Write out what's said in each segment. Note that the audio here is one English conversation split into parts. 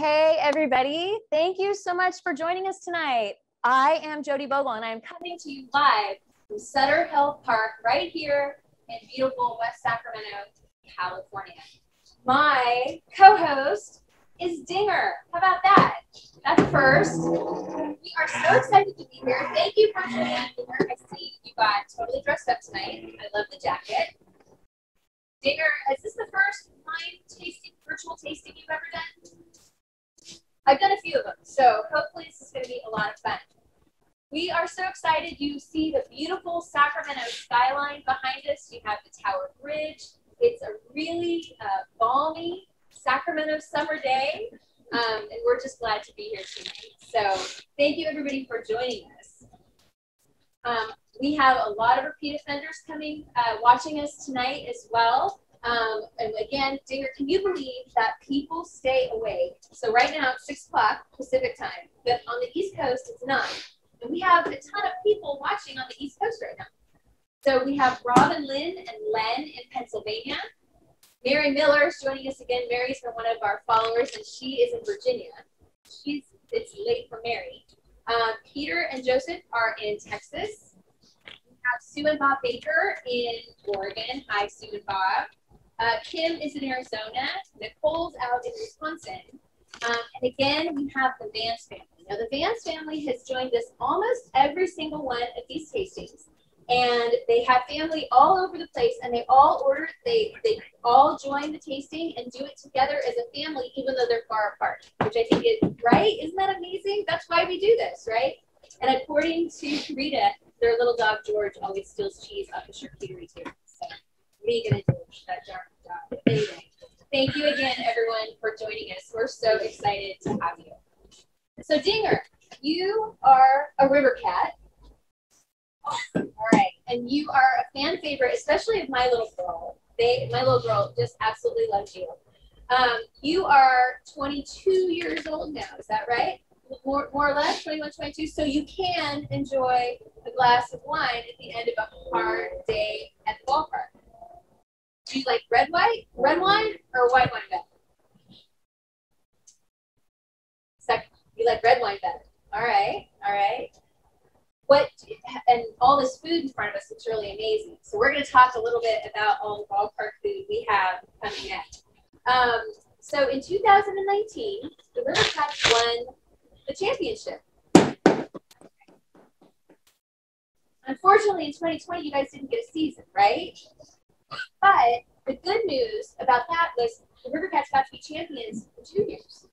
Hey, everybody. Thank you so much for joining us tonight. I am Jody Bogle, and I'm coming to you live from Sutter Health Park right here in beautiful West Sacramento, California. My co-host is Dinger. How about that? That's first. We are so excited to be here. Thank you for joining us, Dinger. I see you got totally dressed up tonight. I love the jacket. Dinger, is this the first wine tasting, virtual tasting you've ever done? I've done a few of them, so hopefully this is going to be a lot of fun. We are so excited. You see the beautiful Sacramento skyline behind us. You have the Tower Bridge. It's a really balmy Sacramento summer day, and we're just glad to be here tonight. So thank you, everybody, for joining us. We have a lot of repeat offenders coming, watching us tonight as well. And again, Dinger, can you believe that people stay awake? So right now it's 6 o'clock Pacific time, but on the East Coast it's 9. And we have a ton of people watching on the East Coast right now. So we have Robin, Lynn, and Len in Pennsylvania. Mary Miller is joining us again. Mary's been one of our followers, and she is in Virginia. It's late for Mary. Peter and Joseph are in Texas. We have Sue and Bob Baker in Oregon. Hi, Sue and Bob. Kim is in Arizona. Nicole's out in Wisconsin. And again, we have the Vance family. Now, the Vance family has joined us almost every single one of these tastings. And they have family all over the place, and they all all join the tasting and do it together as a family, even though they're far apart, which I think is right. Isn't that amazing? That's why we do this, right? And according to Rita, their little dog George always steals cheese off the charcuterie table. So what are you gonna do? That darn dog. Anyway, thank you again, everyone, for joining us. We're so excited to have you. So Dinger, you are a river cat. Awesome. All right, and you are a fan favorite, especially of my little girl. My little girl just absolutely loves you. You are 22 years old now, is that right? More or less, 21, 22. So you can enjoy a glass of wine at the end of a hard day at the ballpark. Do you like red wine, or white wine better? Second, you like red wine better. All right, all right. And all this food in front of us is really amazing. So we're going to talk a little bit about all the ballpark food we have coming up. So in 2019, the River Cats won the championship. Unfortunately, in 2020, you guys didn't get a season, right? But the good news about that was the River Cats got to be champions for 2 years.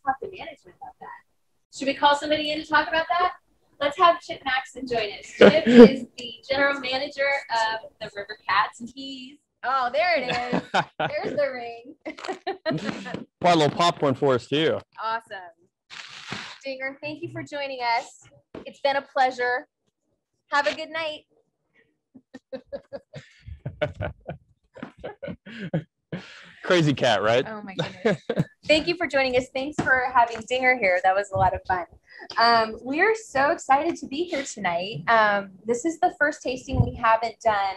Talk to management about that. Should we call somebody in to talk about that? Let's have Chip Maxson join us. Chip is the general manager of the River Cats, and oh, there it is. There's the ring. Quite a little popcorn for us too. Awesome. Dinger, thank you for joining us. It's been a pleasure. Have a good night. Crazy cat, right? Oh my goodness. Thank you for joining us. Thanks for having Dinger here. That was a lot of fun. We're so excited to be here tonight. This is the first tasting we haven't done,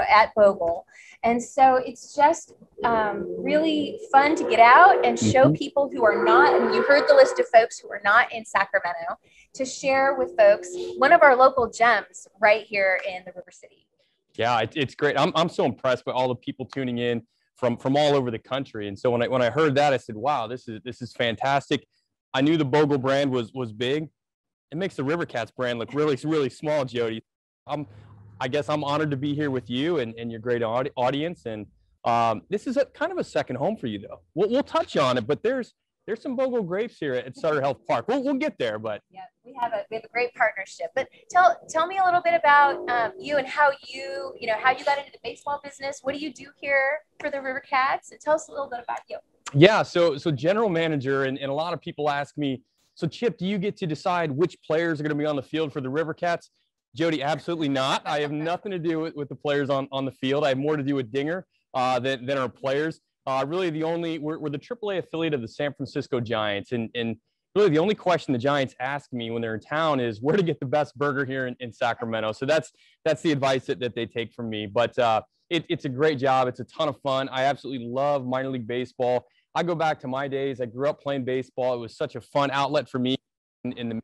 at Bogle. And so it's just really fun to get out and show people who are not, and you heard the list of folks who are not in Sacramento, to share with folks one of our local gems right here in the River City. Yeah, it's great. I'm so impressed by all the people tuning in from all over the country. And so when I heard that, I said, wow, this is fantastic. I knew the Bogle brand was big. It makes the River Cats brand look really, really small, Jody. I guess I'm honored to be here with you and your great audience. And this is kind of a second home for you, though. We'll touch on it, but there's some Bogle grapes here at Sutter Health Park. We'll get there, but yeah, we have a great partnership. But tell me a little bit about you and how you got into the baseball business. What do you do here for the River Cats? And tell us a little bit about you. Yeah, so general manager, and a lot of people ask me, so Chip, do you get to decide which players are going to be on the field for the River Cats? Jody, absolutely not. I have nothing to do with the players on the field. I have more to do with Dinger than our players. Really, we're the AAA affiliate of the San Francisco Giants, and really the only question the Giants ask me when they're in town is where to get the best burger here in Sacramento. So that's the advice that they take from me. But it's a great job. It's a ton of fun. I absolutely love minor league baseball. I go back to my days. I grew up playing baseball. It was such a fun outlet for me in the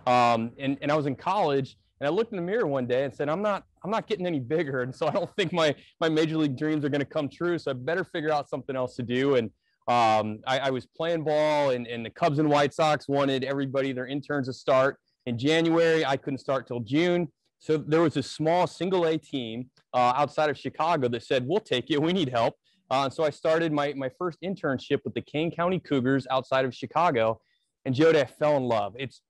and I was in college, and I looked in the mirror one day and said, I'm not getting any bigger, and so I don't think my major league dreams are going to come true. So I better figure out something else to do. And I was playing ball, and the Cubs and White Sox wanted everybody, their interns, to start in January. I couldn't start till June. So there was a small single A team outside of Chicago that said, we'll take you. We need help. So I started my first internship with the Kane County Cougars outside of Chicago. And Jody, I fell in love. It's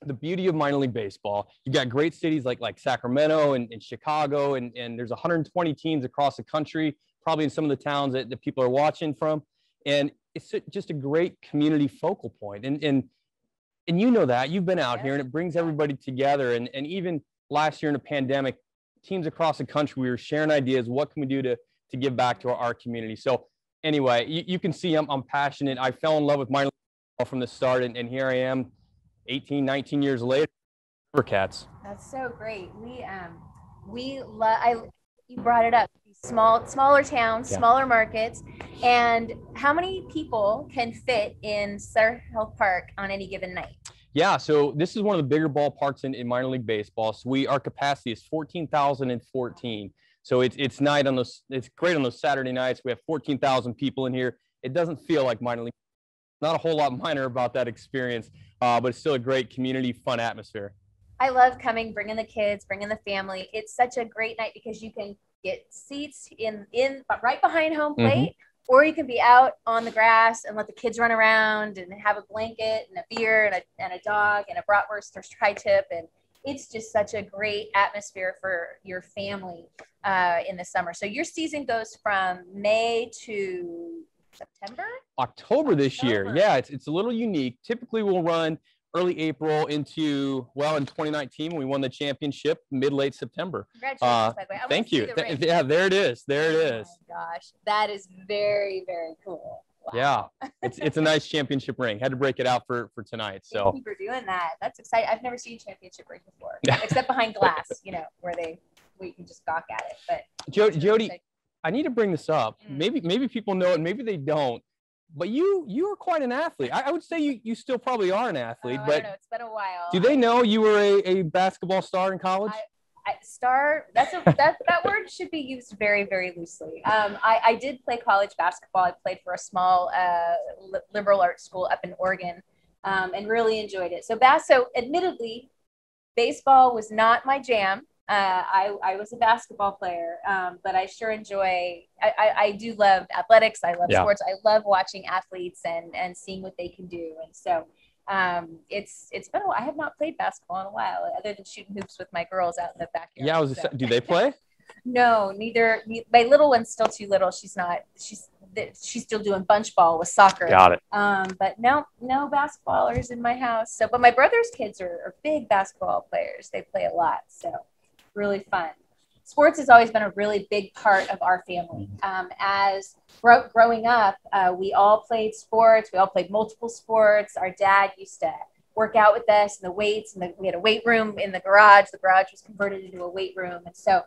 the beauty of minor league baseball. You've got great cities like Sacramento and Chicago, and there's 120 teams across the country, probably in some of the towns that people are watching from. And it's just a great community focal point. And you know that. You've been out here, and it brings everybody together. And even last year in the pandemic, teams across the country, we were sharing ideas. What can we do to give back to our community? So anyway, you can see I'm passionate. I fell in love with minor league baseball from the start, and here I am 18, 19 years later, Cats. That's so great. You brought it up, smaller towns, smaller markets. And how many people can fit in Sutter Health Park on any given night? Yeah, so this is one of the bigger ballparks in minor league baseball. So our capacity is 14,014. So it's great on those Saturday nights. We have 14,000 people in here. It doesn't feel like minor league. Not a whole lot minor about that experience, but it's still a great community, fun atmosphere. I love coming, bringing the kids, bringing the family. It's such a great night because you can get seats in right behind home plate, or you can be out on the grass and let the kids run around and have a blanket and a beer and a dog and a bratwurst or tri-tip. And it's just such a great atmosphere for your family in the summer. So your season goes from May to September? October this year. Yeah, it's a little unique. Typically, we'll run early April into, in 2019, when we won the championship, late September. Congratulations, by the way. Thank you. Yeah, there it is. There it is. Oh my gosh, that is very, very cool. Wow. Yeah, it's a nice championship ring. Had to break it out for tonight. So thank you for doing that. That's exciting. I've never seen a championship ring before, except behind glass, where you can just gawk at it. But Jody, I need to bring this up. Maybe people know it, maybe they don't. But you are quite an athlete. I would say you still probably are an athlete. But I don't know. It's been a while. Do they know you were a basketball star in college? Star. That word should be used very, very loosely. I did play college basketball. I played for a small liberal arts school up in Oregon, and really enjoyed it. So admittedly, baseball was not my jam. I was a basketball player, but I sure enjoy, I do love athletics. I love sports. I love watching athletes and seeing what they can do. And so it's been a while. I have not played basketball in a while, other than shooting hoops with my girls out in the backyard. Yeah, do they play? No, neither. My little one's still too little. She's still doing bunch ball with soccer. Got it. But no basketballers in my house. So, but my brother's kids are big basketball players. They play a lot. So really fun. Sports has always been a really big part of our family. As growing up, we all played sports. We all played multiple sports. Our dad used to work out with us and the weights, and we had a weight room in the garage. The garage was converted into a weight room. And so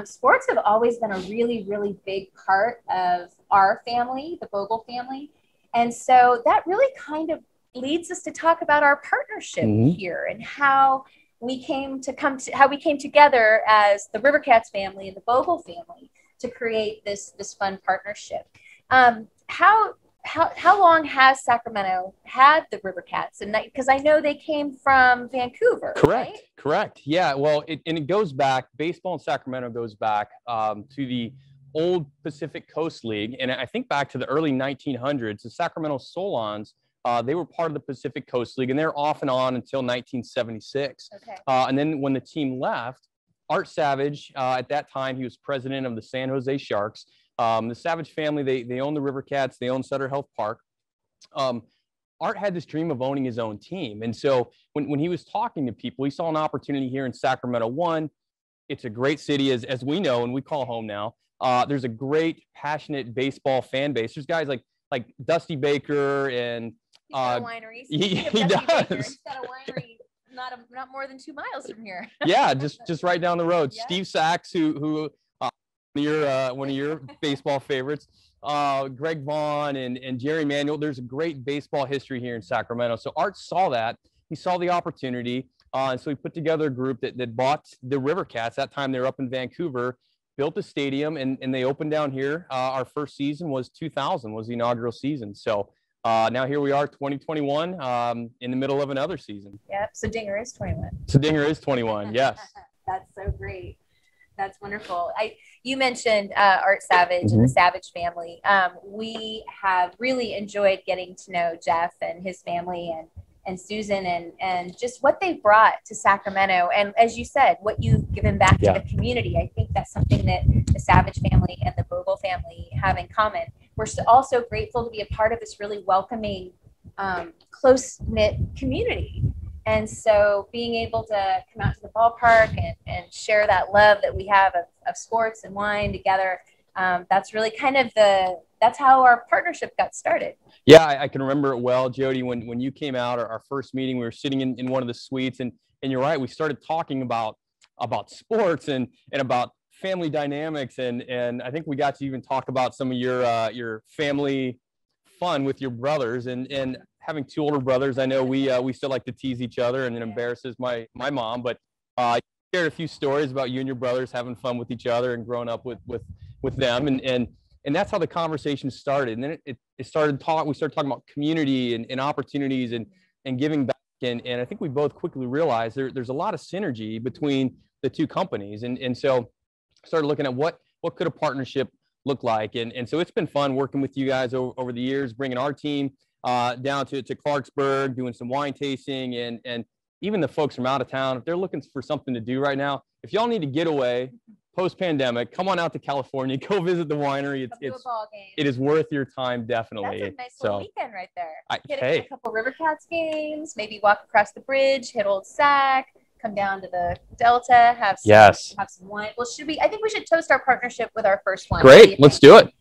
sports have always been a really, really big part of our family, the Bogle family. And so that really kind of leads us to talk about our partnership here and how we came together as the Rivercats family and the Bogle family to create this fun partnership. How long has Sacramento had the Rivercats? And because I know they came from Vancouver. Correct. Yeah. Well, it goes back. Baseball in Sacramento goes back to the old Pacific Coast League, and I think back to the early 1900s. The Sacramento Solons. They were part of the Pacific Coast League, and they're off and on until 1976. Okay. And then when the team left, Art Savage, at that time, he was president of the San Jose Sharks. The Savage family, they own the Rivercats. They own Sutter Health Park. Art had this dream of owning his own team. And so when he was talking to people, he saw an opportunity here in Sacramento. One, it's a great city, as we know, and we call home now. There's a great, passionate baseball fan base. There's guys like Dusty Baker and He's got a winery. He does. He's got a winery not more than 2 miles from here. Yeah, just right down the road. Yeah. Steve Sachs, who one of your baseball favorites, Greg Vaughn and Jerry Manuel. There's a great baseball history here in Sacramento. So Art saw that. He saw the opportunity. And so he put together a group that bought the River Cats. That time they were up in Vancouver, built a stadium, and they opened down here. Our first season was 2000, was the inaugural season. So now here we are, 2021, in the middle of another season. Yep. So Dinger is 21. So Dinger is 21, yes. That's so great. That's wonderful. You mentioned Art Savage and the Savage family. We have really enjoyed getting to know Jeff and his family and Susan and just what they brought to Sacramento. And as you said, what you've given back to the community. I think that's something that the Savage family and the Bogle family have in common. We're also grateful to be a part of this really welcoming, close-knit community. And so being able to come out to the ballpark and share that love that we have of sports and wine together, that's really kind of that's how our partnership got started. Yeah, I can remember it well, Jody, when you came out, our first meeting, we were sitting in one of the suites, and you're right, we started talking about sports and about family dynamics, and I think we got to even talk about some of your family fun with your brothers, and having 2 older brothers, I know we still like to tease each other, and it embarrasses my mom, but you shared a few stories about you and your brothers having fun with each other and growing up with them, and that's how the conversation started. And then we started talking about community and opportunities and giving back, and I think we both quickly realized there's a lot of synergy between the 2 companies, and so started looking at what could a partnership look like, and so it's been fun working with you guys over the years, bringing our team down to Clarksburg, doing some wine tasting, and even the folks from out of town, if they're looking for something to do right now, if y'all need to get away post-pandemic, come on out to California, go visit the winery. It is worth your time, definitely. That's a nice little weekend right there. Hit a couple River Cats games, maybe walk across the bridge, hit Old Sac, come down to the Delta, have some wine. Well, I think we should toast our partnership with our first wine. Great, let's do it.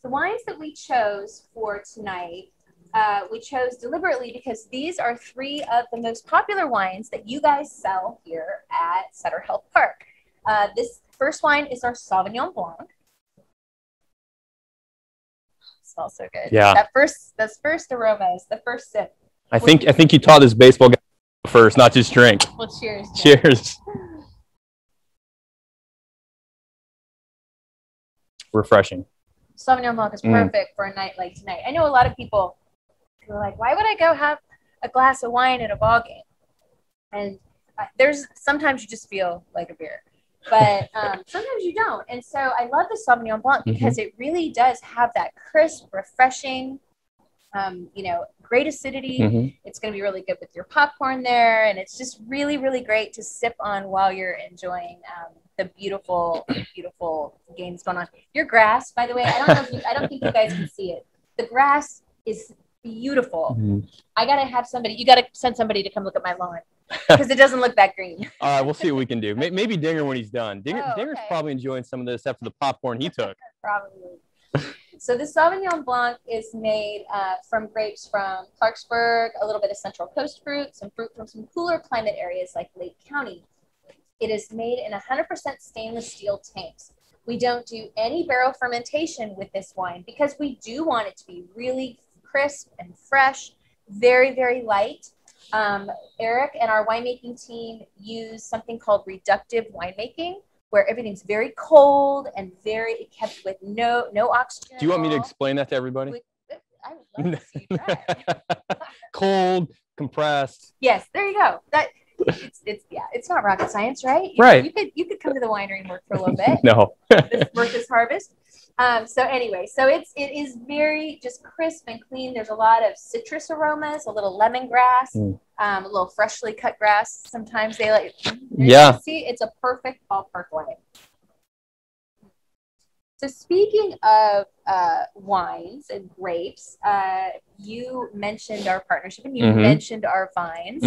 The wines that we chose for tonight, we chose deliberately because these are 3 of the most popular wines that you guys sell here at Sutter Health Park. This first wine is our Sauvignon Blanc. Smells so good. Yeah. Those first aromas, the first sip. I think you taught this baseball guy first, not just drink. Well, cheers. Cheers. Refreshing. Sauvignon Blanc is perfect for a night like tonight. I know a lot of people who are like, why would I go have a glass of wine at a ball game? And sometimes you just feel like a beer, but sometimes you don't. And so I love the Sauvignon Blanc because it really does have that crisp, refreshing, great acidity. It's going to be really good with your popcorn there. And it's just really, really great to sip on while you're enjoying the beautiful, beautiful games going on. Your grass, by the way, I don't think you guys can see it. The grass is beautiful. I got to have you got to send somebody to come look at my lawn because it doesn't look that green. All right, we'll see what we can do. Maybe Dinger when he's done. Dinger's probably enjoying some of this after the popcorn he took. Probably. So the Sauvignon Blanc is made from grapes from Clarksburg, a little bit of Central Coast fruit, some fruit from some cooler climate areas like Lake County. It is made in 100% stainless steel tanks. We don't do any barrel fermentation with this wine because we do want it to be really crisp and fresh, very, very light. Eric and our winemaking team use something called reductive winemaking, where everything's very cold and very kept with no oxygen. Do you want me to explain that to everybody? I would love to see you try it. Cold, compressed. Yes, there you go. It's not rocket science, right? Right. You could come to the winery and work for a little bit. No. Work this harvest. So it is very just crisp and clean. There's a lot of citrus aromas, a little lemongrass, a little freshly cut grass. Sometimes they like. Yeah. See, it's a perfect ballpark wine. So speaking of wines and grapes, you mentioned our partnership and you mentioned our vines.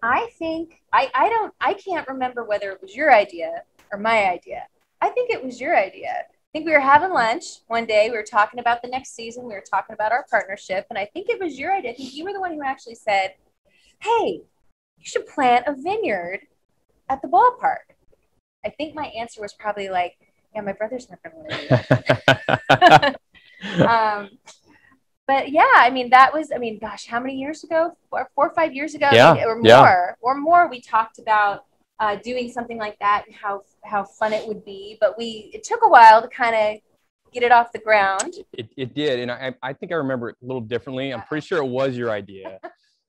I think I can't remember whether it was your idea or my idea. I think it was your idea think we were having lunch one day. We were talking about the next season. We were talking about our partnership. And I think it was your idea. I think you were the one who actually said, hey, you should plant a vineyard at the ballpark. I think my answer was probably like, yeah, my brother's not going to want to do that. But yeah, I mean, gosh, how many years ago? 4 or 5 years ago, Yeah, or more, we talked about doing something like that and how fun it would be. But it took a while to kind of get it off the ground. It did. And I think I remember it a little differently. I'm pretty sure it was your idea.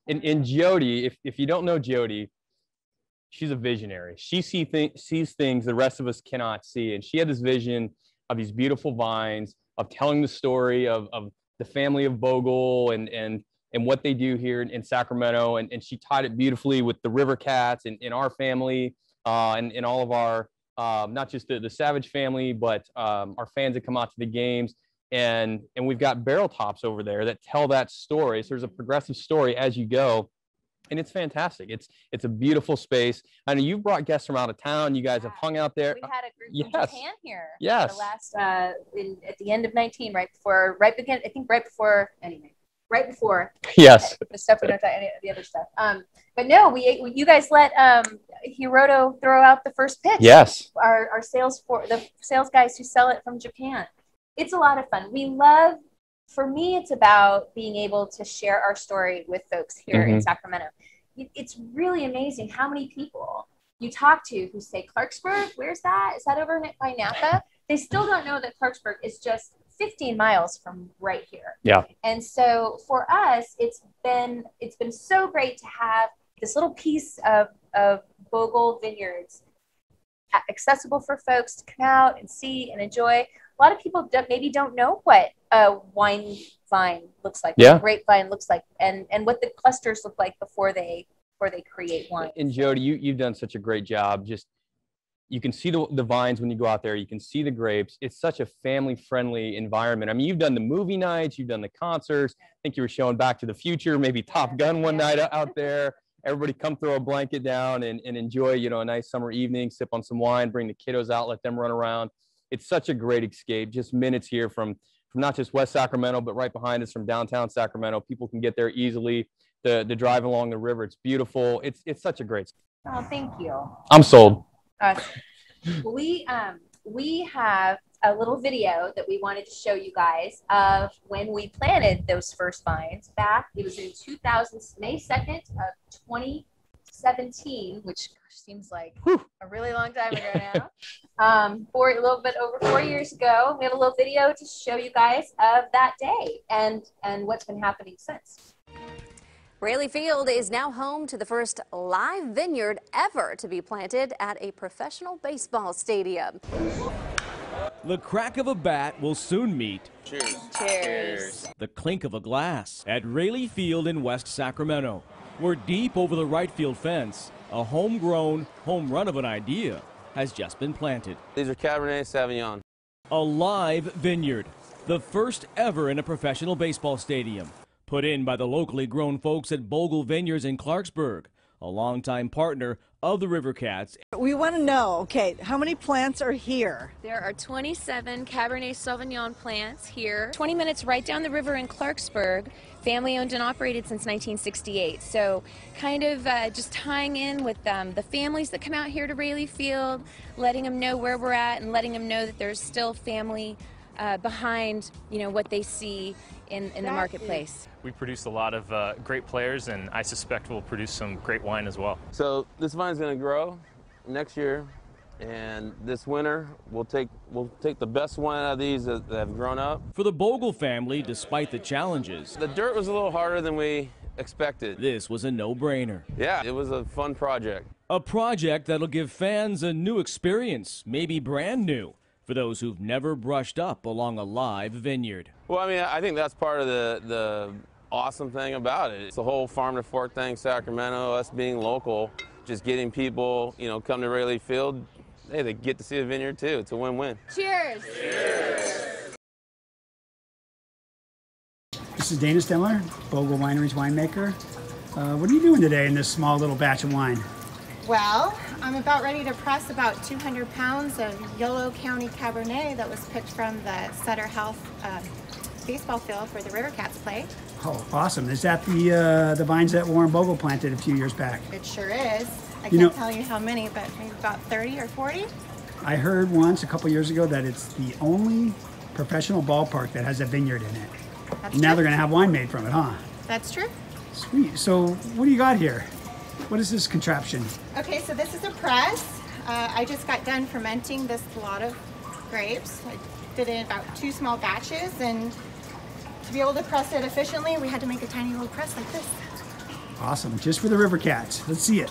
And Jody, if you don't know Jody, she's a visionary. She sees things the rest of us cannot see. And she had this vision of these beautiful vines, of telling the story of the family of Bogle and what they do here in Sacramento. And she tied it beautifully with the River Cats and our family and all of our, not just the Savage family, but our fans that come out to the games. And we've got barrel tops over there that tell that story. So there's a progressive story as you go. And it's fantastic. It's a beautiful space. I know you've brought guests from out of town. You guys have hung out there. We had a group from Japan here. Yes. The last at the end of 19, right before. Yes. The stuff we don't talk any of the other stuff. But no, you guys let Hiroto throw out the first pitch. Yes. Our sales guys who sell it from Japan. It's a lot of fun. For me, it's about being able to share our story with folks here in Sacramento. It's really amazing how many people you talk to who say, Clarksburg, where's that? Is that over by Napa? They still don't know that Clarksburg is just 15 miles from right here. Yeah. And so for us, it's been so great to have this little piece of Bogle Vineyards accessible for folks to come out and see and enjoy. A lot of people maybe don't know what a wine vine looks like, what a grapevine looks like, and what the clusters look like before they create wine. And Jody, you've done such a great job. Just you can see the vines when you go out there. You can see the grapes. It's such a family-friendly environment. I mean, you've done the movie nights, you've done the concerts. I think you were showing Back to the Future, maybe Top Gun one night out there. Everybody come throw a blanket down and enjoy, a nice summer evening, sip on some wine, bring the kiddos out, let them run around. It's such a great escape, just minutes here from not just West Sacramento, but right behind us from downtown Sacramento. People can get there easily to drive along the river. It's beautiful. It's such a great. Oh, thank you. I'm sold. We have a little video that we wanted to show you guys of when we planted those first vines back. It was in May 2nd of 2017, which seems like a really long time ago now. A little bit over 4 years ago, we have a little video to show you guys of that day and what's been happening since. Raley Field is now home to the first live vineyard ever to be planted at a professional baseball stadium. The crack of a bat will soon meet Cheers. Cheers. the clink of a glass at Raley Field in West Sacramento. We're deep over the right field fence. A homegrown home run of an idea has just been planted. These are Cabernet Sauvignon. A live vineyard, the first ever in a professional baseball stadium, put in by the locally grown folks at Bogle Vineyards in Clarksburg, a longtime partner of the River Cats. We want to know, okay, how many plants are here? There are 27 Cabernet Sauvignon plants here. 20 minutes right down the river in Clarksburg, family owned and operated since 1968. So kind of just tying in with the families that come out here to Raley Field, letting them know where we're at and letting them know that there's still family behind, what they see in the marketplace. We produce a lot of great players, and I suspect we'll produce some great wine as well. So this vine's going to grow next year, and this winter we'll take the best wine out of these that have grown up. For the Bogle family, despite the challenges, the dirt was a little harder than we expected. This was a no-brainer. Yeah, it was a fun project. A project that'll give fans a new experience, maybe brand new, for those who've never brushed up along a live vineyard. Well, I mean, I think that's part of the awesome thing about it. It's the whole farm to fork thing, Sacramento, us being local, just getting people, come to Raley Field. Hey, they get to see a vineyard too. It's a win-win. Cheers. Cheers. This is Dana Stemler, Bogle Winery's winemaker. What are you doing today in this small little batch of wine? Well, I'm about ready to press about 200 pounds of Yolo County Cabernet that was picked from the Sutter Health baseball field where the River Cats play. Oh, awesome. Is that the vines that Warren Bogle planted a few years back? It sure is. I can't tell you how many, but maybe about 30 or 40. I heard once a couple years ago that it's the only professional ballpark that has a vineyard in it. That's now true. they're going to have wine made from it, huh? That's true. Sweet. So what do you got here? What is this contraption? Okay, so this is a press. I just got done fermenting this lot of grapes. I did it in about 2 small batches, and to be able to press it efficiently, we had to make a tiny little press like this. Awesome. Just for the River Cats. Let's see it.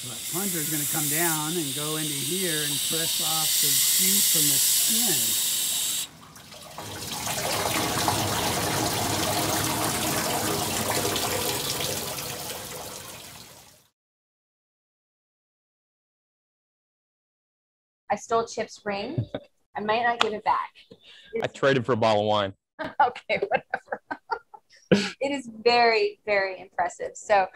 The plunger is going to come down and go into here and press off the juice from the skin. I stole Chip's ring. I might not give it back. I traded for a bottle of wine. Okay, whatever. It is very, very impressive. So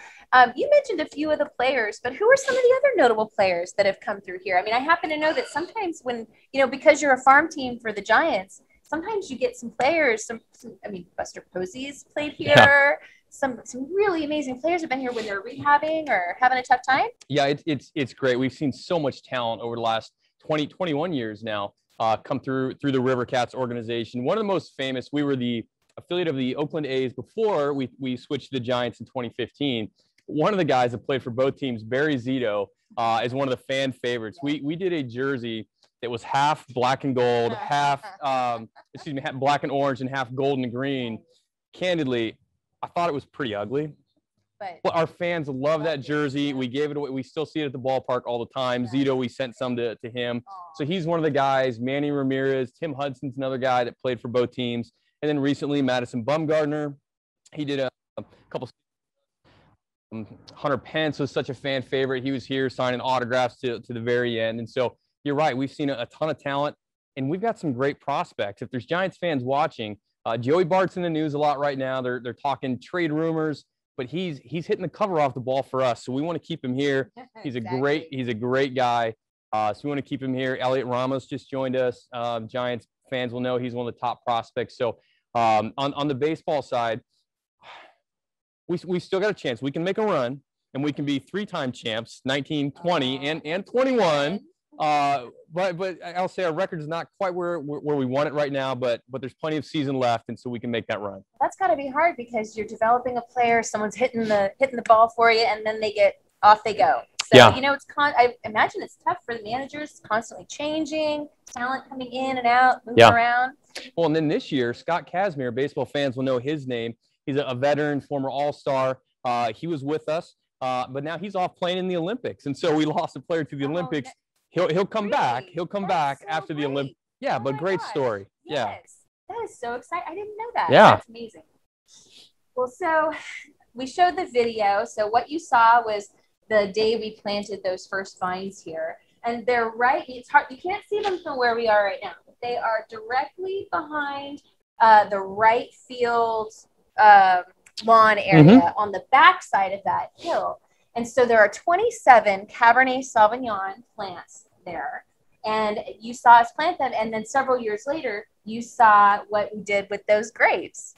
you mentioned a few of the players, but who are some of the other notable players that have come through here? I mean, I happen to know that sometimes when, because you're a farm team for the Giants, sometimes you get some players, Buster Posey's played here. Yeah. Some really amazing players have been here when they're rehabbing or having a tough time. Yeah, it's great. We've seen so much talent over the last 21 years now come through the River Cats organization. One of the most famous, we were the affiliate of the Oakland A's before we switched to the Giants in 2015. One of the guys that played for both teams, Barry Zito, is one of the fan favorites. We did a jersey that was half black and gold, half black and orange, and half gold and green. Candidly, I thought it was pretty ugly. But our fans love that jersey. We gave it away. We still see it at the ballpark all the time. Zito, we sent some to him. So he's one of the guys. Manny Ramirez, Tim Hudson's another guy that played for both teams. And then recently, Madison Bumgarner. He did a couple. Hunter Pence was such a fan favorite. He was here signing autographs to the very end. And so you're right. We've seen a ton of talent, and we've got some great prospects. If there's Giants fans watching, Joey Bart's in the news a lot right now. They're talking trade rumors. But he's hitting the cover off the ball for us, so we want to keep him here. He's a great guy. So we want to keep him here. Elliot Ramos just joined us. Giants fans will know he's one of the top prospects. So on the baseball side, we still got a chance. We can make a run, and we can be 3-time champs, 19, 20, and 21. But I'll say our record is not quite where we want it right now, but there's plenty of season left, and so we can make that run. That's got to be hard because you're developing a player, someone's hitting the ball for you, and then they go. So, yeah. I imagine it's tough for the managers, constantly changing, talent coming in and out, moving around. Well, and then this year, Scott Kazmir, baseball fans will know his name. He's a veteran, former All-Star. He was with us, but now he's off playing in the Olympics, and so we lost a player to the Olympics. He'll come back. He'll come back after the Olympics. Yeah, but great story. Yes. Yeah. That is so exciting. I didn't know that. Yeah. That's amazing. Well, so we showed the video. So what you saw was the day we planted those first vines here. And they're right. It's hard. You can't see them from where we are right now. But they are directly behind the right field lawn area on the back side of that hill. And so there are 27 Cabernet Sauvignon plants there. And you saw us plant them. And then several years later, you saw what we did with those grapes.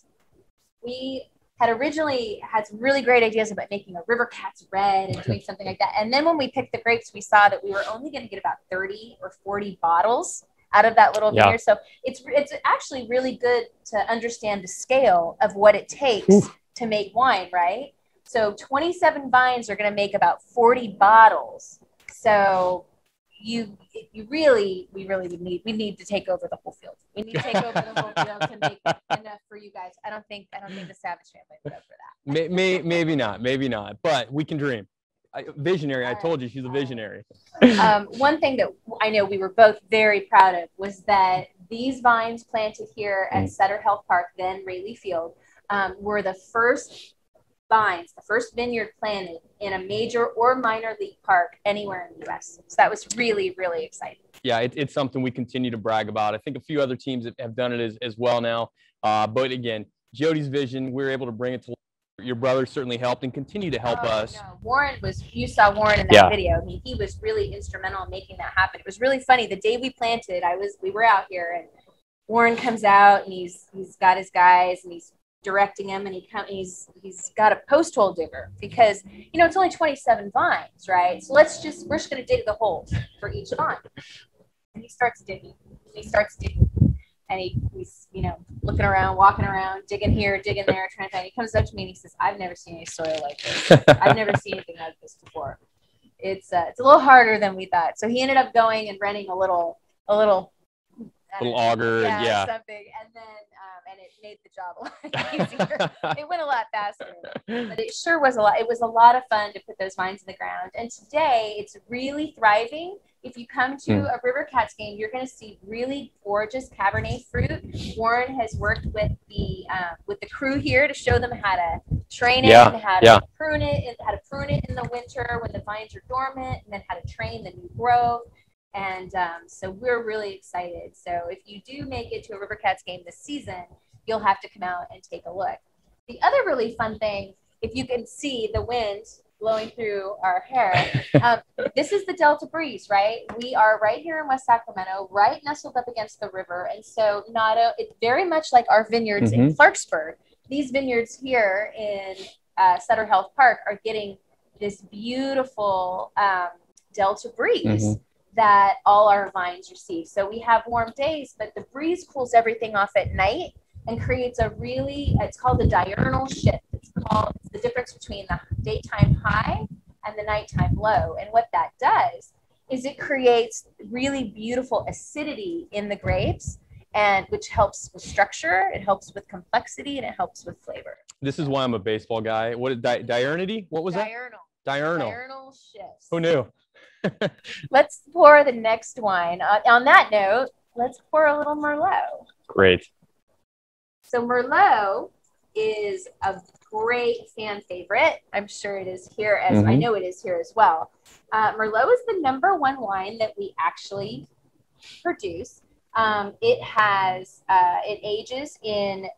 We had originally had some really great ideas about making a River Cats red and doing something like that. And then when we picked the grapes, we saw that we were only going to get about 30 or 40 bottles out of that little vineyard. So it's actually really good to understand the scale of what it takes to make wine, right? So 27 vines are going to make about 40 bottles. So we really need to take over the whole field. We need to take over the whole field to make enough for you guys. I don't think the Savage family would go for that. Maybe not. But we can dream. Visionary. I told you she's a visionary. One thing that I know we were both very proud of was that these vines planted here at Sutter Health Park, then Rayleigh Field, were the first vines, the first vineyard planted in a major or minor league park anywhere in the U.S. So that was really, really exciting. Yeah, it's something we continue to brag about. I think a few other teams have done it as well now. But again, Jody's vision, we're able to bring it to life. Your brother certainly helped and continue to help us. No. Warren you saw Warren in that video. I mean, he was really instrumental in making that happen. It was really funny. The day we planted, we were out here, and Warren comes out, and he's got his guys, and he's directing them, and he's got a post hole digger, because it's only 27 vines, right? So we're just going to dig the holes for each vine. And he starts digging. And he's looking around, walking around, digging here, digging there, trying to find. He comes up to me and he says, "I've never seen any soil like this. I've never seen anything like this before. It's a little harder than we thought." So he ended up going and renting a little auger, something, and then and it made the job a lot easier. It went a lot faster, but it sure was a lot. It was a lot of fun to put those vines in the ground. And today it's really thriving. If you come to a River Cats game, you're going to see really gorgeous Cabernet fruit. Warren has worked with the crew here to show them how to train it, and how to prune it, and how to prune it in the winter when the vines are dormant, and then how to train the new growth. And so we're really excited. So if you do make it to a River Cats game this season, you'll have to come out and take a look. The other really fun thing, if you can see the wind blowing through our hair, this is the Delta breeze, right? We are right here in West Sacramento, right nestled up against the river. And so it's very much like our vineyards in Clarksburg. These vineyards here in Sutter Health Park are getting this beautiful Delta breeze that all our vines receive. So we have warm days, but the breeze cools everything off at night and creates it's called a diurnal shift. It's the difference between the daytime high and the nighttime low. And what that does is it creates really beautiful acidity in the grapes, and which helps with structure, it helps with complexity, and it helps with flavor. This is why I'm a baseball guy. What is diurnity? What was diurnal. that? Diurnal. Diurnal shifts. Who knew? Let's pour the next wine. On that note, let's pour a little Merlot. Great. So Merlot is a great fan favorite. I'm sure it is here I know it is here as well. Merlot is the #1 wine that we actually produce. It ages in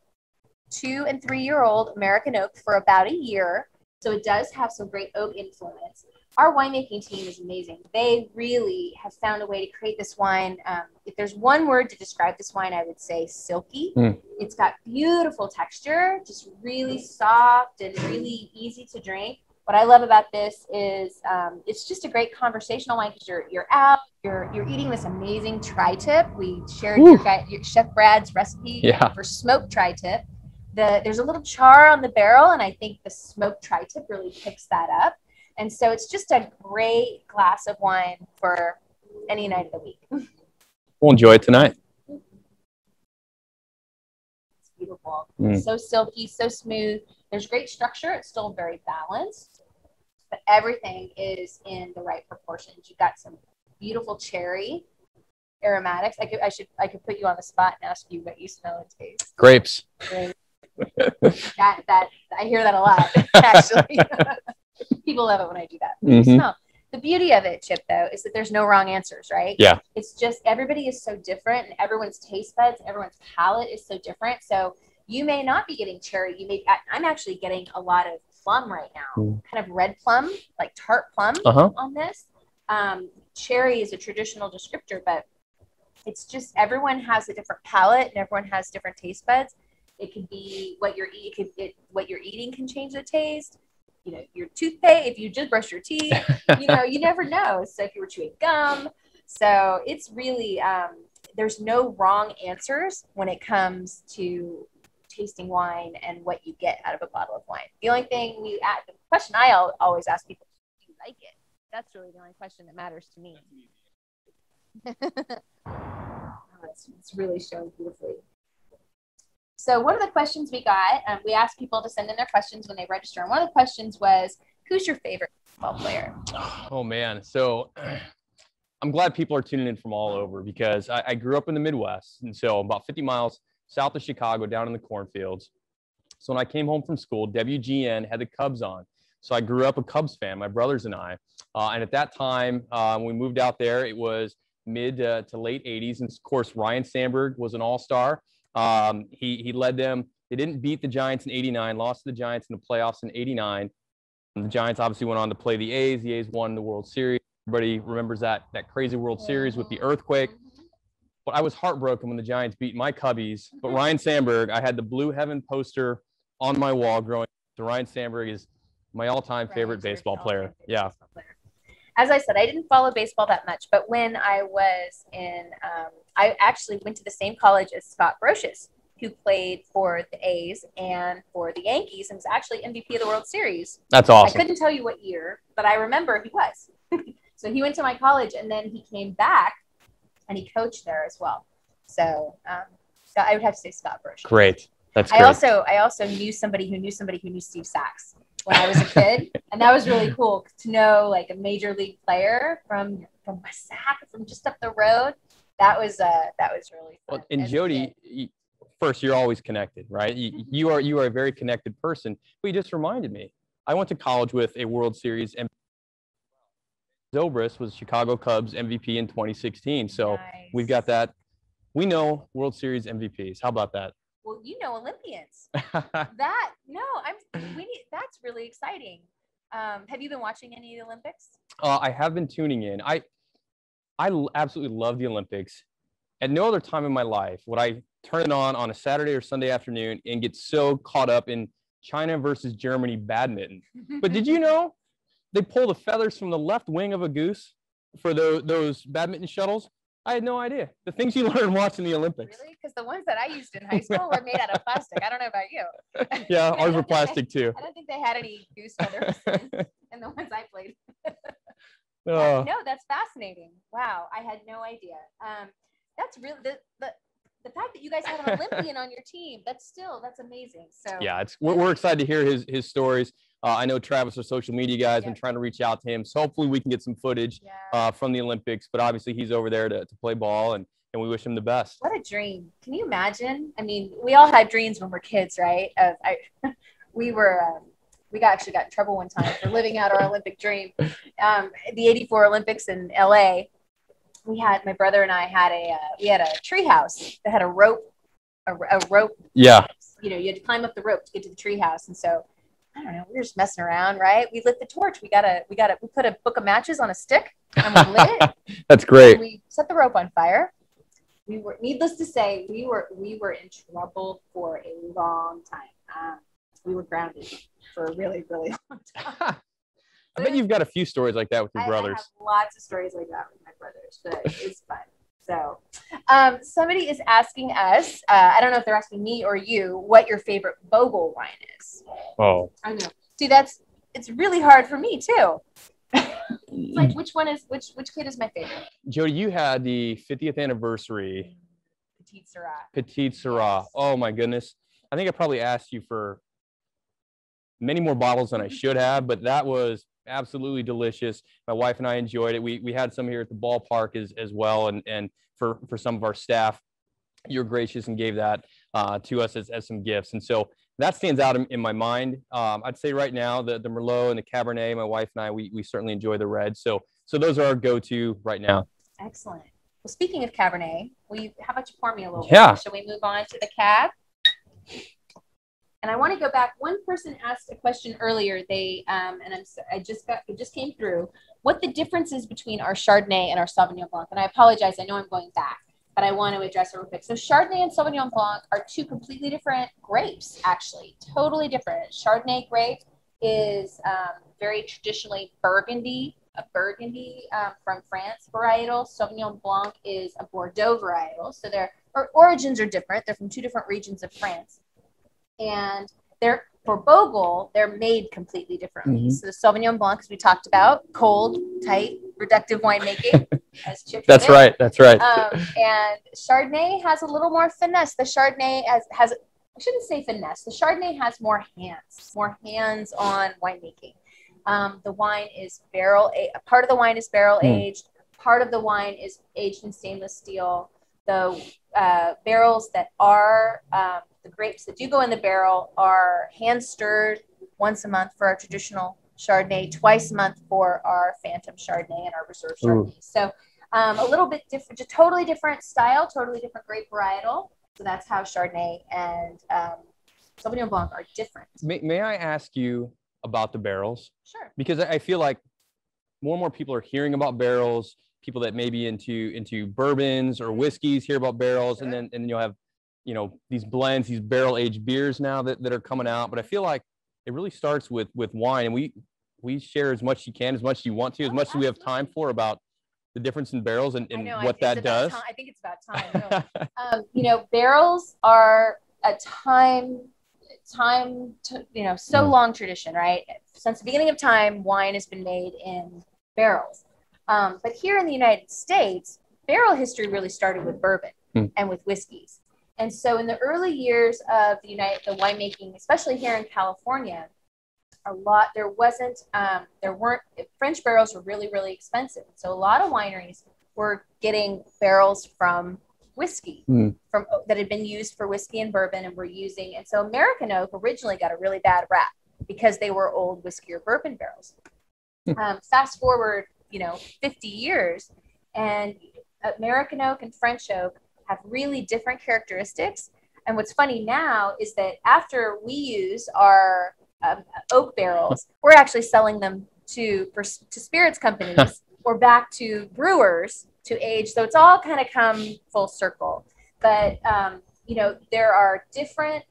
2- and 3-year-old American oak for about a year. So it does have some great oak influence. Our winemaking team is amazing. They really have found a way to create this wine. If there's one word to describe this wine, I would say silky. It's got beautiful texture, just really soft and really easy to drink. What I love about this is it's just a great conversational wine, because you're out, you're eating this amazing tri-tip. We shared your Chef Brad's recipe for smoked tri-tip. There's a little char on the barrel, and I think the smoked tri-tip really picks that up. And so it's just a great glass of wine for any night of the week. We'll enjoy it tonight. It's beautiful. So silky, so smooth. There's great structure. It's still very balanced, but everything is in the right proportions. You've got some beautiful cherry aromatics. I could put you on the spot and ask you what you smell and taste. Grapes. That I hear that a lot, actually. People love it when I do that. You smell. The beauty of it, Chip, though, is that there's no wrong answers, right? Yeah. It's just everybody is so different, and everyone's taste buds, everyone's palate is so different. So you may not be getting cherry. I'm actually getting a lot of plum right now, kind of red plum, like tart plum on this. Cherry is a traditional descriptor, but it's just everyone has a different palate and everyone has different taste buds. It could be what you're eating can change the taste. Your toothpaste, if you just brush your teeth, you never know. So if you were chewing gum, so it's really, there's no wrong answers when it comes to tasting wine and what you get out of a bottle of wine. The only thing the question I always ask people, do you like it? That's really the only question that matters to me. It's really showing beautifully. So one of the questions we got, we asked people to send in their questions when they register. And one of the questions was, who's your favorite football player? Oh, man. So I'm glad people are tuning in from all over, because I grew up in the Midwest. And so about 50 miles south of Chicago, down in the cornfields. So when I came home from school, WGN had the Cubs on. So I grew up a Cubs fan, my brothers and I. And at that time, when we moved out there, it was mid to late 80s. And of course, Ryan Sandberg was an all-star. He led them They didn't beat the Giants in 89, lost to the Giants in the playoffs in 89. And the Giants obviously went on to play the A's. The A's won the World Series. Everybody remembers that crazy World Series with the earthquake. But I was heartbroken when the Giants beat my Cubbies. But Ryan Sandberg, I had the Blue Heaven poster on my wall growing up. So Ryan Sandberg is my all-time favorite baseball player. Yeah. As I said, I didn't follow baseball that much, but when I was in, I actually went to the same college as Scott Brocious, who played for the A's and for the Yankees and was actually MVP of the World Series. That's awesome. I couldn't tell you what year, but I remember he was. So he went to my college, and then he came back, and he coached there as well. So I would have to say Scott Brocious. Great. That's great. I also knew somebody who knew Steve Sachs when I was a kid, and that was really cool to know, like, a major league player from Sac, from just up the road. That was really fun. Well, and Jody, first, you're always connected, right? You are a very connected person. But you just reminded me, I went to college with a World Series MVP. Zobrist was Chicago Cubs MVP in 2016. So we've got that. We know World Series MVPs. How about that? Well, you know, Olympians. That's really exciting. Have you been watching any of the Olympics? I have been tuning in. I absolutely love the Olympics. At no other time in my life would I turn it on a Saturday or Sunday afternoon and get so caught up in China versus Germany badminton. But did you know they pull the feathers from the left wing of a goose for those badminton shuttles? I had no idea. The things you learn watching the Olympics. Really? Because the ones that I used in high school were made out of plastic. I don't know about you. Yeah, ours were plastic too. I don't think they had any goose feathers in the ones I played. No, that's fascinating. Wow, I had no idea. That's really the fact that you guys had an Olympian on your team. That's amazing. So yeah, we're excited to hear his stories. I know Travis, our social media guy, has been trying to reach out to him. So hopefully we can get some footage from the Olympics. But obviously he's over there to play ball, and we wish him the best. What a dream. Can you imagine? I mean, we all had dreams when we're kids, right? We actually got in trouble one time for living out our Olympic dream. The 84 Olympics in LA, my brother and I had a tree house that had a rope. Yeah. You know, you had to climb up the rope to get to the tree house. And so, I don't know, we were just messing around, right? We lit the torch. We put a book of matches on a stick and we lit it. That's great. We set the rope on fire. Needless to say, we were in trouble for a long time. We were grounded for a really, really long time. I bet you've got a few stories like that with your brothers. I have lots of stories like that with my brothers, but it's fun. So somebody is asking us, I don't know if they're asking me or you, what your favorite Bogle wine is. Oh. I know. See, it's really hard for me too. Like, which kid is my favorite? Jody, you had the 50th anniversary. Petite Syrah. Yes. Oh my goodness. I think I probably asked you for many more bottles than I should have, but that was absolutely delicious. My wife and I enjoyed it. We had some here at the ballpark as well, and for some of our staff, you're gracious and gave that to us as some gifts. And so that stands out in my mind. I'd say right now the Merlot and the Cabernet, my wife and I, we certainly enjoy the red. So those are our go-to right now. Excellent. Well, speaking of Cabernet, how about you pour me a little bit? Shall we move on to the Cab? And I want to go back. One person asked a question earlier. It just came through. What the difference is between our Chardonnay and our Sauvignon Blanc? And I apologize. I know I'm going back, but I want to address it real quick. So Chardonnay and Sauvignon Blanc are two completely different grapes, actually, totally different. Chardonnay grape is very traditionally Burgundy, from France varietal. Sauvignon Blanc is a Bordeaux varietal. So their origins are different. They're from two different regions of France. And for Bogle, they're made completely differently. Mm-hmm. So the Sauvignon Blanc, as we talked about, cold, tight, reductive winemaking, as Chip That's did. right. And Chardonnay has a little more finesse. The Chardonnay has I shouldn't say finesse. The Chardonnay has more hands-on winemaking. The wine is part of the wine is barrel aged. Part of the wine is aged in stainless steel. The barrels that are the grapes that do go in the barrel are hand stirred once a month for our traditional Chardonnay, twice a month for our Phantom Chardonnay and our Reserve Chardonnay. So a little bit different, just totally different style, totally different grape varietal. So that's how Chardonnay and Sauvignon Blanc are different. May I ask you about the barrels? Sure. Because I feel like more and more people are hearing about barrels. People that may be into bourbons or whiskeys hear about barrels, Sure. and then you'll have, you know, these blends, these barrel aged beers now that are coming out. But I feel like it really starts with wine, and we share as much as you can, as much as you want to, as much as we have time for, about the difference in barrels and what that does. I think it's about time. No. You know, barrels are a so long tradition, right? Since the beginning of time, wine has been made in barrels. But here in the United States, barrel history really started with bourbon and with whiskeys. And so in the early years of the winemaking, especially here in California, French barrels were really, really expensive. So a lot of wineries were getting barrels from whiskey that had been used for whiskey and bourbon, and were using. And so American oak originally got a really bad rap because they were old whiskey or bourbon barrels. Fast forward, 50 years, and American oak and French oak have really different characteristics. And what's funny now is that after we use our oak barrels, we're actually selling them to spirits companies or back to brewers to age. So it's all kind of come full circle. But, there are different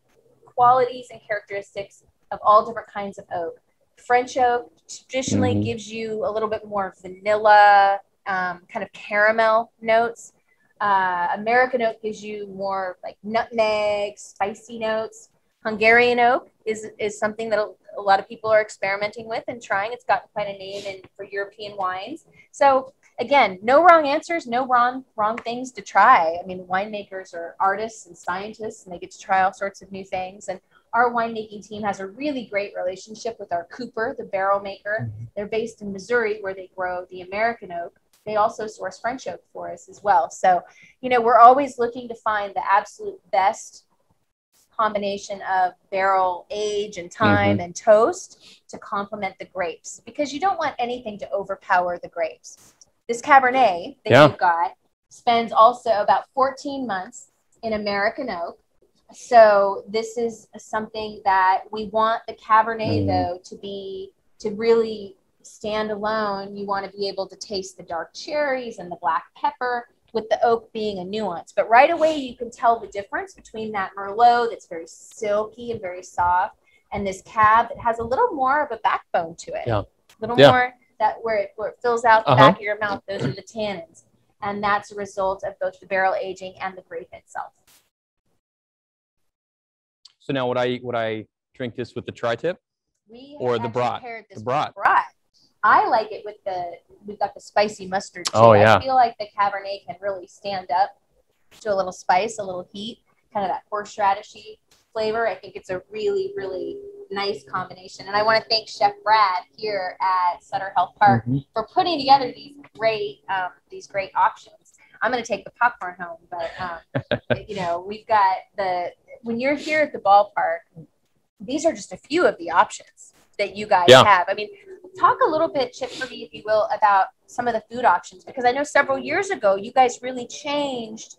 qualities and characteristics of all different kinds of oak. French oak traditionally gives you a little bit more vanilla, kind of caramel notes. American oak gives you more like nutmeg, spicy notes. Hungarian oak is something that a lot of people are experimenting with and trying. It's gotten quite a name for European wines. So again, no wrong answers, no wrong things to try. I mean, winemakers are artists and scientists, and they get to try all sorts of new things. And our winemaking team has a really great relationship with our Cooper, the barrel maker. They're based in Missouri, where they grow the American oak. They also source French oak for us as well. So, we're always looking to find the absolute best combination of barrel age and time and toast to complement the grapes, because you don't want anything to overpower the grapes. This Cabernet that you've got spends also about 14 months in American oak. So this is something that we want the Cabernet though to really stand alone. You want to be able to taste the dark cherries and the black pepper, with the oak being a nuance. But right away you can tell the difference between that Merlot that's very silky and very soft, and this Cab that has a little more of a backbone to it. A little more that where it fills out the back of your mouth. Those are the tannins. And that's a result of both the barrel aging and the grape itself. So now would I drink this with the tri-tip or the brat? The brat. I like it with we've got the spicy mustard too. Oh, yeah. I feel like the Cabernet can really stand up to a little spice, a little heat, kind of that horseradishy flavor. I think it's a really, really nice combination. And I want to thank Chef Brad here at Sutter Health Park for putting together these great options. I'm going to take the popcorn home, but we've got when you're here at the ballpark, these are just a few of the options that you guys have. I mean, talk a little bit, Chip, for me, if you will, about some of the food options, because I know several years ago you guys really changed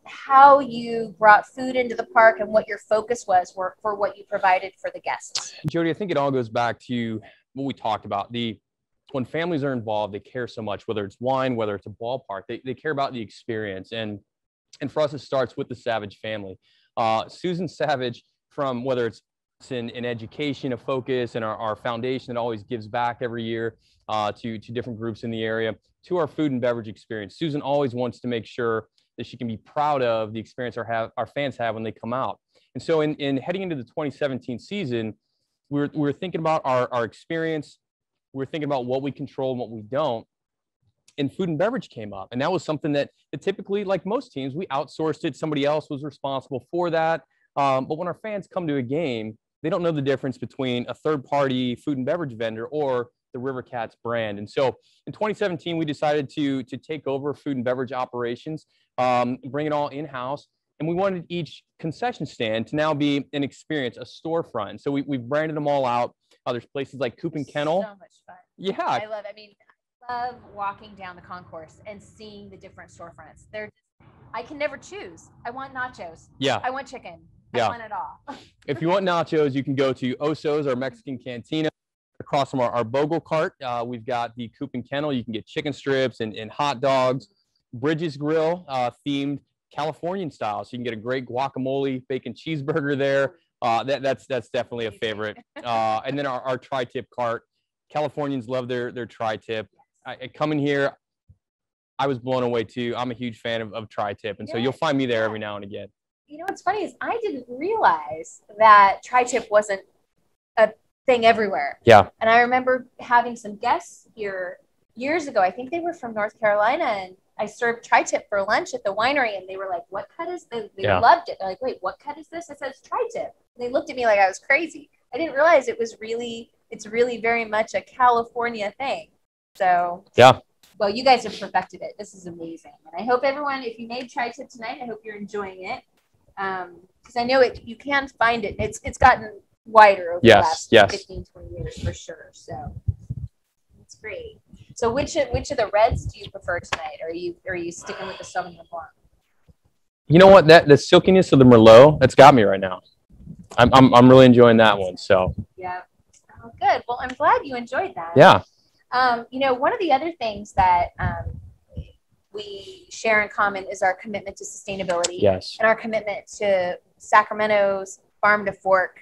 how you brought food into the park and what your focus was for what you provided for the guests. Jody, I think it all goes back to what we talked about. When families are involved, they care so much, whether it's wine, whether it's a ballpark, they care about the experience. And for us, it starts with the Savage family. Susan Savage, from whether it's in education, a focus, and our foundation that always gives back every year to different groups in the area, to our food and beverage experience. Susan always wants to make sure that she can be proud of the experience our fans have when they come out. And so in heading into the 2017 season, we're thinking about our experience. We're thinking about what we control and what we don't. And food and beverage came up. And that was something that typically, like most teams, we outsourced it. Somebody else was responsible for that. But when our fans come to a game, they don't know the difference between a third-party food and beverage vendor or the River Cats brand. And so in 2017, we decided to take over food and beverage operations, bring it all in-house. And we wanted each concession stand to now be an experience, a storefront. So we've branded them all out. There's places like Coop and Kennel. So much fun. Yeah. I love walking down the concourse and seeing the different storefronts. I can never choose. I want nachos. Yeah. I want chicken. Yeah. I want it all. If you want nachos, you can go to Oso's, our Mexican cantina. Across from our Bogle cart, we've got the Coop and Kennel. You can get chicken strips and hot dogs. Bridges Grill, themed Californian style. So you can get a great guacamole, bacon cheeseburger there. That's definitely a favorite. And then our tri-tip cart. Californians love their tri-tip. Coming here, I was blown away too. I'm a huge fan of tri-tip. And so you'll find me there every now and again. You know, what's funny is I didn't realize that tri-tip wasn't a thing everywhere. Yeah. And I remember having some guests here years ago. I think they were from North Carolina, and I served tri-tip for lunch at the winery, and they were like, what cut is this? They loved it. They're like, wait, what cut is this? I said, it's tri-tip. And they looked at me like I was crazy. I didn't realize it's really very much a California thing. So yeah. Well, you guys have perfected it. This is amazing. And I hope everyone, if you made tri-tip tonight, I hope you're enjoying it. Because I know you can find it. It's gotten wider over the last 15, 20 years for sure. So it's great. So which of the reds do you prefer tonight? Are you sticking with the Sauvignon Blanc? You know what? The silkiness of the Merlot, that's got me right now. I'm really enjoying that one. So yeah. Oh, good. Well, I'm glad you enjoyed that. Yeah. You know, one of the other things that we share in common is our commitment to sustainability. Yes. And our commitment to Sacramento's farm to fork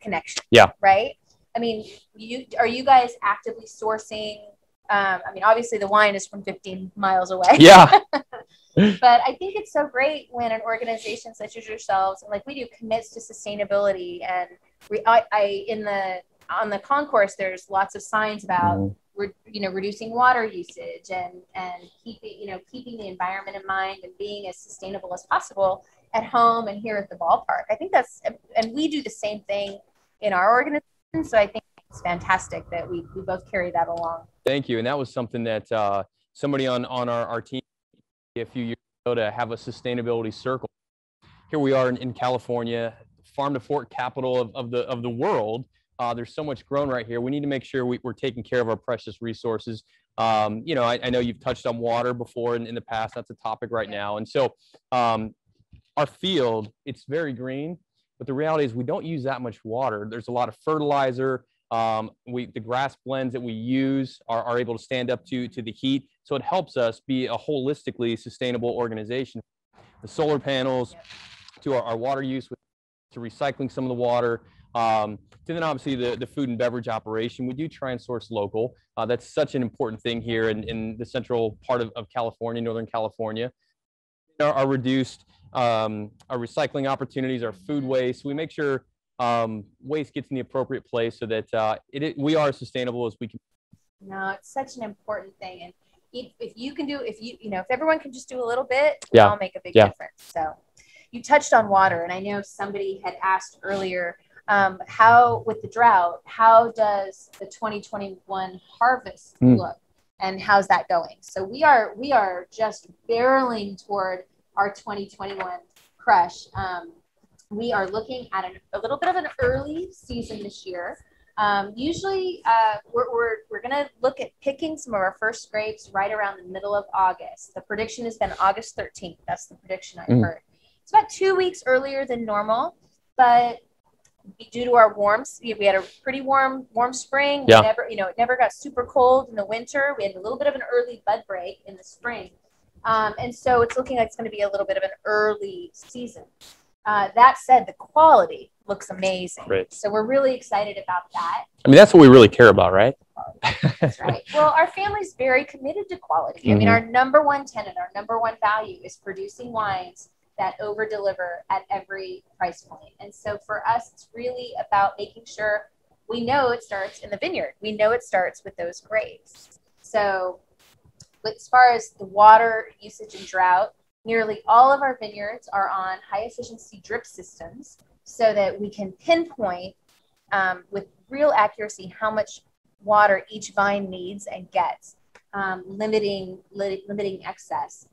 connection. Yeah. Right? I mean, are you guys actively sourcing? I mean, obviously the wine is from 15 miles away. Yeah. But I think it's so great when an organization such as yourselves, and like we do, commits to sustainability. And on the concourse, there's lots of signs about reducing water usage and keeping the environment in mind and being as sustainable as possible at home and here at the ballpark. I think and we do the same thing in our organization. So I think it's fantastic that we both carry that along. Thank you. And that was something that somebody on our team a few years ago to have a sustainability circle. Here we are in California, farm to fork capital of the world. There's so much grown right here. We need to make sure we're taking care of our precious resources. You know, I know you've touched on water before in the past. That's a topic right now. And so our field, it's very green, but the reality is we don't use that much water. There's a lot of fertilizer. The grass blends that we use are able to stand up to the heat. So it helps us be a holistically sustainable organization. The solar panels, to our water use, to recycling some of the water, to then obviously the food and beverage operation. We do try and source local. That's such an important thing here in the central part of California, Northern California. Our reduced, our recycling opportunities, our food waste. We make sure waste gets in the appropriate place so that we are as sustainable as we can. No, it's such an important thing. And if everyone can just do a little bit, yeah, it'll make a big difference. So you touched on water, and I know somebody had asked earlier, how with the drought, how does the 2021 harvest look, and how's that going? So we are just barreling toward our 2021 crush. We are looking at a little bit of an early season this year. Usually we're going to look at picking some of our first grapes right around the middle of August. The prediction has been August 13th. That's the prediction I've heard. It's about 2 weeks earlier than normal, but due to our warms, we had a pretty warm spring. Yeah. It never got super cold in the winter. We had a little bit of an early bud break in the spring. And so it's looking like it's going to be a little bit of an early season. That said, the quality looks amazing. Great. So we're really excited about that. I mean, that's what we really care about, right? That's right. Well, our family's very committed to quality. I mean, our number one tenet, our number one value is producing wines that over-deliver at every price point. And so for us, it's really about making sure we know it starts in the vineyard. We know it starts with those grapes. So as far as the water usage and drought, nearly all of our vineyards are on high-efficiency drip systems so that we can pinpoint with real accuracy how much water each vine needs and gets, limiting excess.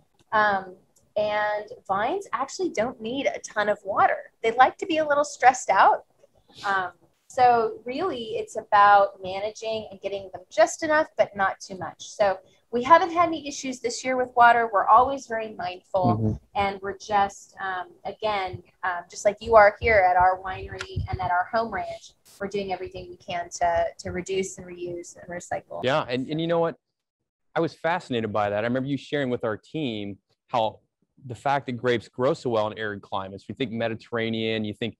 And vines actually don't need a ton of water. They like to be a little stressed out. So really, it's about managing and getting them just enough, but not too much. So we haven't had any issues this year with water. We're always very mindful, and we're just, again, just like you are here at our winery and at our home ranch, we're doing everything we can to reduce and reuse and recycle. Yeah, and you know what? I was fascinated by that. I remember you sharing with our team how the fact that grapes grow so well in arid climates. You think Mediterranean, you think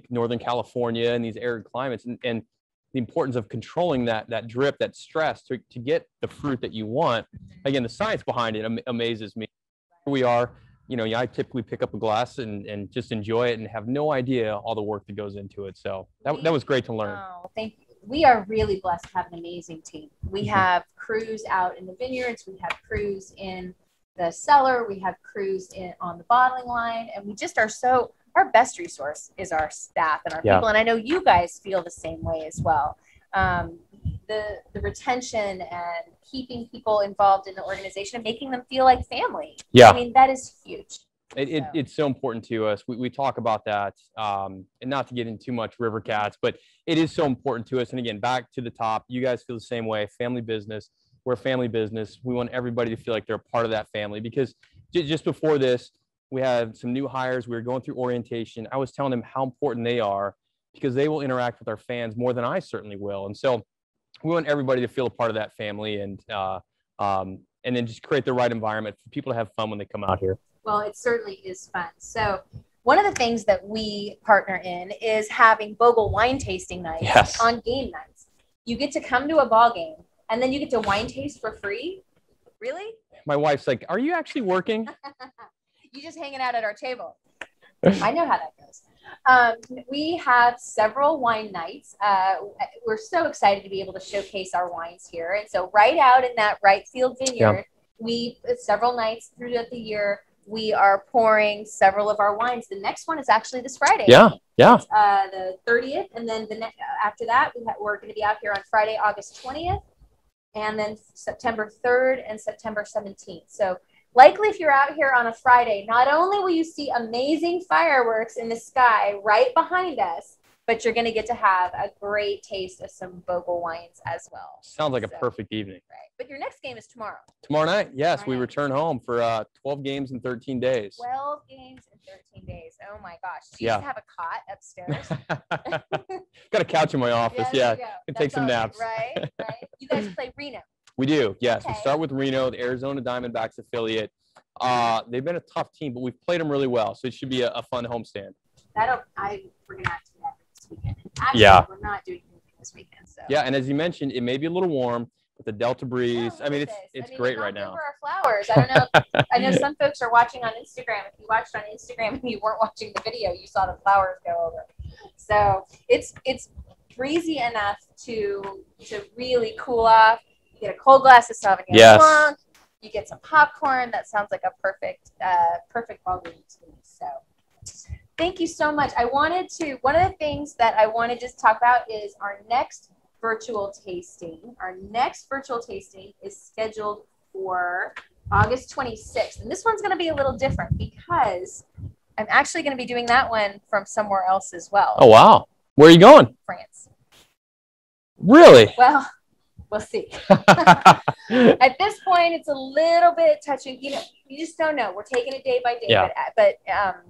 Northern California and these arid climates, and the importance of controlling that drip, that stress to get the fruit that you want. Again, the science behind it amazes me. Here we are, I typically pick up a glass and just enjoy it and have no idea all the work that goes into it. So that was great to learn. Oh, thank you. We are really blessed to have an amazing team. We have crews out in the vineyards. We have crews in the cellar. We have crews on the bottling line. And we just are our best resource is our staff and our people. And I know you guys feel the same way as well. The retention and keeping people involved in the organization and making them feel like family. Yeah. I mean, that is huge. It's so important to us. We talk about that, and not to get into too much river cats, but it is so important to us. And again, back to the top, you guys feel the same way. Family business. We're a family business. We want everybody to feel like they're a part of that family, because just before this, we had some new hires. We were going through orientation. I was telling them how important they are, because they will interact with our fans more than I certainly will. And so we want everybody to feel a part of that family, and then just create the right environment for people to have fun when they come out here. Well, it certainly is fun. So one of the things that we partner in is having Bogle wine tasting nights on game nights. You get to come to a ball game, and then you get to wine taste for free. Really? My wife's like, "Are you actually working?" You just hanging out at our table. I know how that goes. We have several wine nights. We're so excited to be able to showcase our wines here. And so right out in that right field vineyard, several nights throughout the year, we are pouring several of our wines. The next one is actually this Friday. It's, the 30th. And then after that, we're going to be out here on Friday, August 20th. And then September 3rd and September 17th. So likely, if you're out here on a Friday, not only will you see amazing fireworks in the sky right behind us, but you're going to get to have a great taste of some Bogle wines as well. Sounds like a perfect evening. Right. But your next game is tomorrow. Tomorrow night, yes. We return home for 12 games in 13 days. 12 games in 13 days. Oh, my gosh. Do you have a cot upstairs? Got a couch in my office, Can take some naps. Right. You guys play Reno. We do, yes. We start with Reno, the Arizona Diamondbacks affiliate. They've been a tough team, but we've played them really well, so it should be a fun homestand. We're going to have to do that this weekend. Actually, we're not doing anything this weekend. So. Yeah, and as you mentioned, it may be a little warm with the Delta breeze. I mean, it's great right now. Our flowers. I don't know. I know some folks are watching on Instagram. If you watched on Instagram and you weren't watching the video, you saw the flowers go over. So it's breezy enough to really cool off. You get a cold glass of Sauvignon Blanc. You get some popcorn. That sounds like a perfect ball game to me. So thank you so much. One of the things that I want to just talk about is our next virtual tasting. Our next virtual tasting is scheduled for August 26th. And this one's going to be a little different because I'm actually going to be doing that one from somewhere else as well. Oh, wow. Where are you going? France. Really? Well, we'll see. At this point, it's a little bit touching. You just don't know. We're taking it day by day. Yeah. But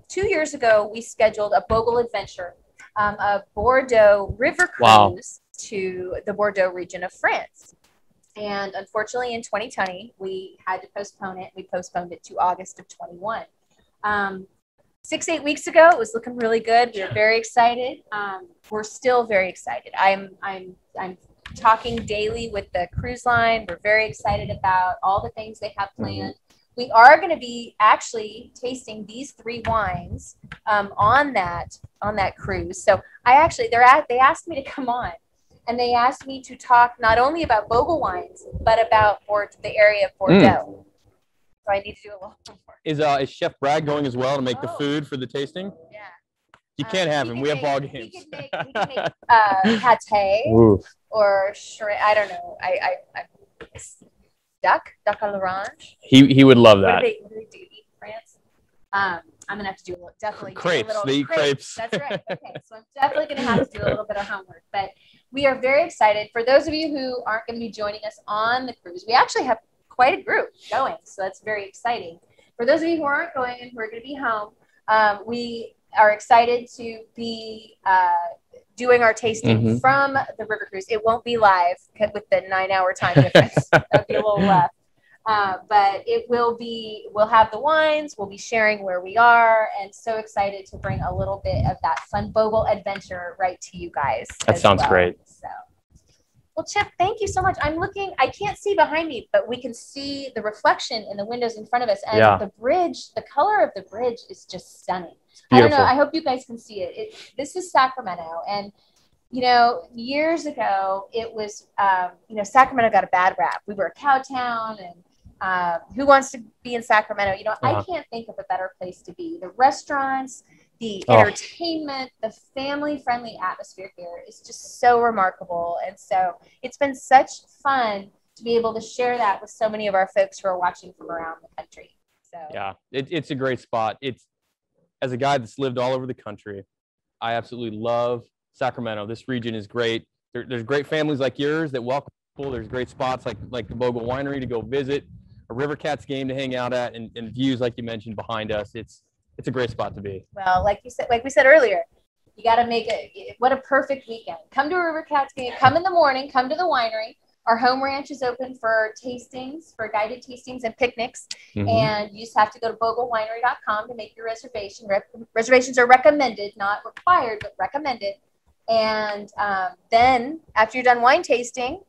2 years ago, we scheduled a Bogle adventure, a Bordeaux river cruise to the Bordeaux region of France. And unfortunately, in 2020, we had to postpone it. We postponed it to August of 21. 6-8 weeks ago, it was looking really good. We were very excited. We're still very excited. I'm talking daily with the cruise line. We're very excited about all the things they have planned. We are going to be actually tasting these 3 wines on that cruise. So they asked me to come on, and they asked me to talk not only about Bogle wines but about the area of Bordeaux. So I need to do a little more. Is Chef Brad going as well to make the food for the tasting? Yeah. You can't have him. We have ball games. We can make pate or shrimp. I don't know. Duck à l'orange. He would love that. What do they do? Eat in France? I'm gonna have to do definitely crepes. They eat crepes. That's right. Okay, so I'm definitely gonna have to do a little bit of homework. But we are very excited. For those of you who aren't going to be joining us on the cruise, we actually have quite a group going, so that's very exciting. For those of you who aren't going and who are going to be home, we are excited to be doing our tasting from the river cruise. It won't be live with the 9-hour time difference. That'll be a little rough. But it will be, we'll have the wines, we'll be sharing where we are, and so excited to bring a little bit of that fun Bogle adventure right to you guys. That sounds great. So, well, Chip, thank you so much. I'm looking, I can't see behind me, but we can see the reflection in the windows in front of us. And the bridge, the color of the bridge is just stunning. I don't know, I hope you guys can see it. This is Sacramento. And, you know, years ago, it was, you know, Sacramento got a bad rap. We were a cow town, and who wants to be in Sacramento? You know, I can't think of a better place to be. The restaurants, the entertainment, the family-friendly atmosphere here is just so remarkable. And so it's been such fun to be able to share that with so many of our folks who are watching from around the country. So yeah, it's a great spot. As a guy that's lived all over the country, I absolutely love Sacramento. This region is great. There's great families like yours that welcome people. There's great spots like the Bogle Winery to go visit, a River Cats game to hang out at, and views like you mentioned behind us. It's a great spot to be. Well, like we said earlier, you got to make it. What a perfect weekend! Come to a River Cats game. Come in the morning. Come to the winery. Our home ranch is open for tastings, for guided tastings and picnics. And you just have to go to boglewinery.com to make your reservation. Reservations are recommended, not required, but recommended. And then after you're done wine tasting,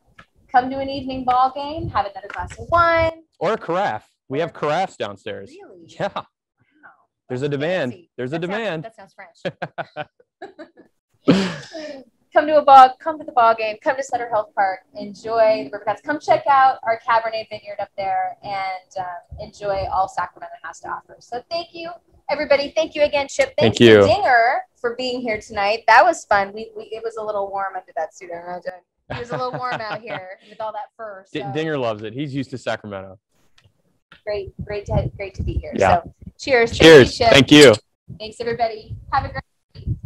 come to an evening ball game, have another glass of wine. Or a carafe. We have carafes downstairs. Really? Yeah. Wow. There's a demand. Fancy. There's a demand. That sounds French. Come to the ball game, come to Sutter Health Park, enjoy the River Cats. Come check out our Cabernet vineyard up there, and enjoy all Sacramento has to offer. So thank you, everybody. Thank you again, Chip. Thanks to Dinger for being here tonight. That was fun. It was a little warm under that suit, I imagine. It was a little warm out here with all that fur. So. Dinger loves it. He's used to Sacramento. Great to be here. Yeah. So cheers. Cheers. Thank you, Chip. Thank you. Thanks, everybody. Have a great week.